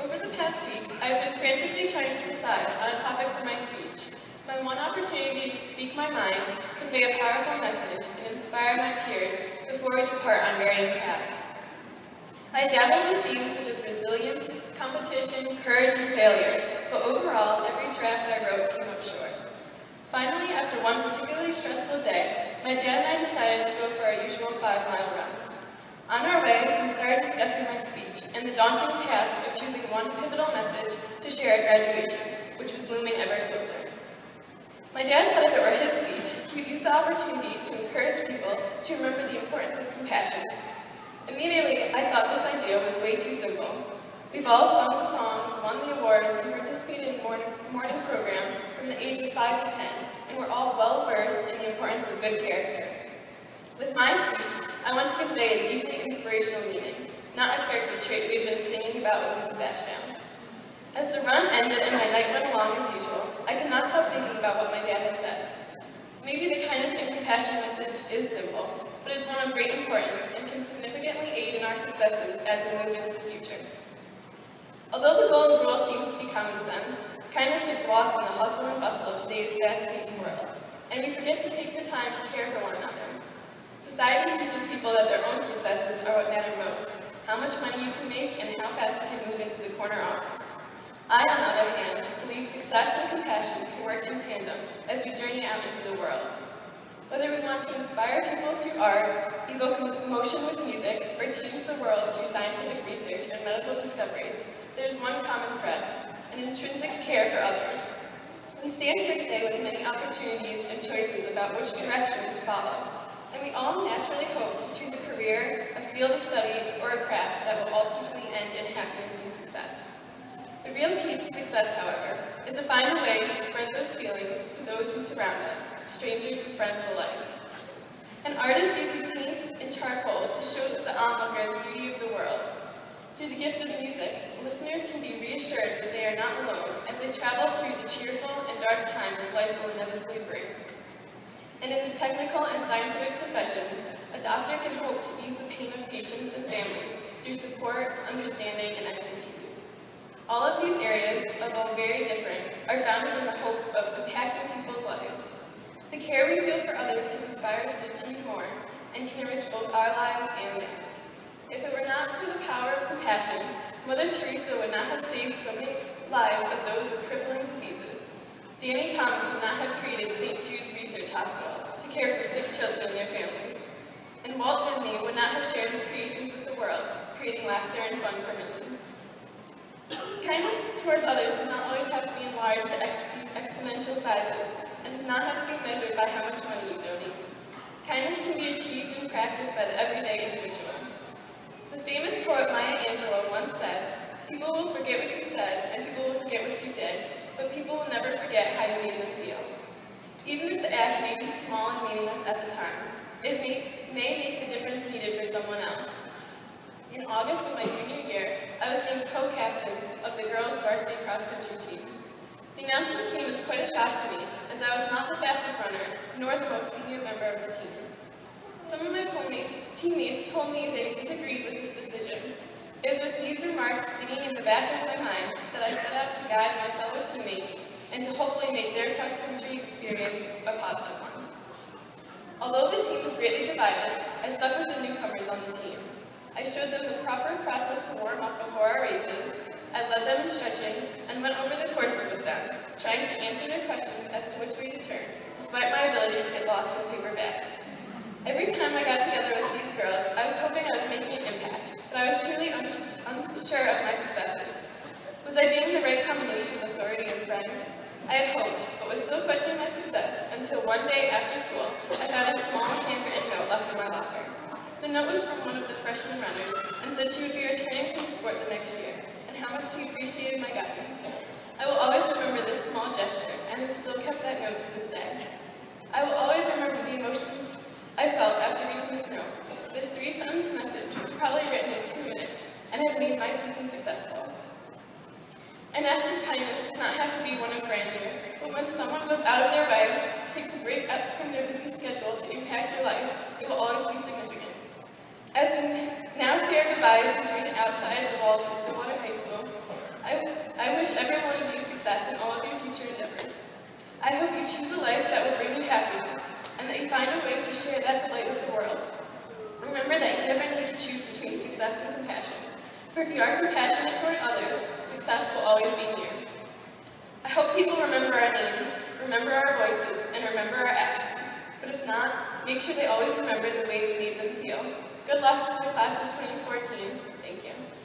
Over the past week, I've been frantically trying to decide on a topic for my speech. My one opportunity to speak my mind, convey a powerful message, and inspire my peers before we depart on varying paths. I dabbled with themes such as resilience, competition, courage, and failure, but overall, every draft I wrote came up short. Finally, after one particularly stressful day, my dad and I decided to go for our usual 5-mile run. On our way, we started discussing my speech and the daunting task of choosing one pivotal message to share at graduation, which was looming ever closer. My dad said if it were his speech, he would use the opportunity to encourage people to remember the importance of compassion. Immediately, I thought this idea was way too simple. We've all sung the songs, won the awards, and participated in morning program from the age of 5 to 10, and we're all well-versed in the importance of good character. With my speech, I want to convey a deeply inspirational meaning, not a character trait we've been singing about with Mrs. Ashdown. As the run ended and my night went along as usual, I could not stop thinking about what my dad had said. Maybe the kindness and compassion message is simple, but is one of great importance and can significantly aid in our successes as we move into the future. Although the golden rule seems to be common sense, kindness gets lost in the hustle and bustle of today's fast-paced world, and we forget to take the time to care for one another. Society teaches people that their own successes are what matter most, how much money you can make and how fast you can move into the corner office. I, on the other hand, believe success and compassion can work in tandem as we journey out into the world. Whether we want to inspire people through art, evoke emotion with music, or change the world through scientific research and medical discoveries, there's one common thread, an intrinsic care for others. We stand here today with many opportunities and choices about which direction to follow. And we all naturally hope to choose a career, a field of study, or a craft that will ultimately end in happiness and success. The real key to success, however, is to find a way to spread those feelings to those who surround us, strangers and friends alike. An artist uses paint and charcoal to show the onlooker the beauty of the world. Through the gift of music, listeners can be reassured that they are not alone as they travel through the cheerful and dark times life will inevitably bring. And in the technical and scientific professions, a doctor can hope to ease the pain of patients and families through support, understanding, and expertise. All of these areas, although very different, are founded in the hope of impacting people's lives. The care we feel for others can inspire us to achieve more and can enrich both our lives and theirs. If it were not for the power of compassion, Mother Teresa would not have saved so many lives of those with crippling diseases. Danny Thomas would not have created St. Jude's Research Hospital to care for sick children and their families. And Walt Disney would not have shared his creations with the world, creating laughter and fun for millions. Kindness towards others does not always have to be enlarged to these exponential sizes, and does not have to be measured by how much money you donate. Kindness can be achieved and practiced by the everyday individual. The famous poet Maya Angelou once said, "People will forget what you said, and people will forget what you did, but people will never forget how you made them feel." Even if the act may be small and meaningless at the time, it may make the difference needed for someone else. In August of my junior year, I was named co-captain of the girls' varsity cross-country team. The announcement came as quite a shock to me, as I was not the fastest runner, nor the most senior member of the team. Some of my teammates told me they disagreed with this decision. It was with these remarks stinging in the back of my mind that I set out to guide my fellow teammates and to hopefully make their cross-country experience a positive one. Although the team was greatly divided, I stuck with the newcomers on the team. I showed them the proper process to warm up before our races, I led them in stretching, and went over the courses with them, trying to answer their questions as to which way to turn, despite my ability to get lost in a paper bag. Every time I got together with these girls, I was hoping I was making an impact, but I was truly unsure of my successes. Was I being the right combination of authority and friend? I had hoped, but was still questioning my success until one day after school, I found a small handwritten note left in my locker. The note was from one of the freshman runners and said she would be returning to the sport the next year, and how much she appreciated my guidance. I will always remember this small gesture, and have still kept that note to this day. I will always remember the emotions I felt after reading this note. This 3-sentence message was probably written in 2 minutes, and had made my season successful. An act of kindness does not have to be one of grandeur, but when someone goes out of their way, takes a break from their busy schedule to impact your life, it will always be significant. As we now say our goodbyes and turn outside the walls of Stillwater High School, every one of you success in all of your future endeavors. I hope you choose a life that will bring you happiness, and that you find a way to share that delight with the world. Remember that you never need to choose between success and compassion, for if you are compassionate toward others, success will always be near. I hope people remember our names, remember our voices, and remember our actions, but if not, make sure they always remember the way we made them feel. Good luck to the class of 2014. Thank you.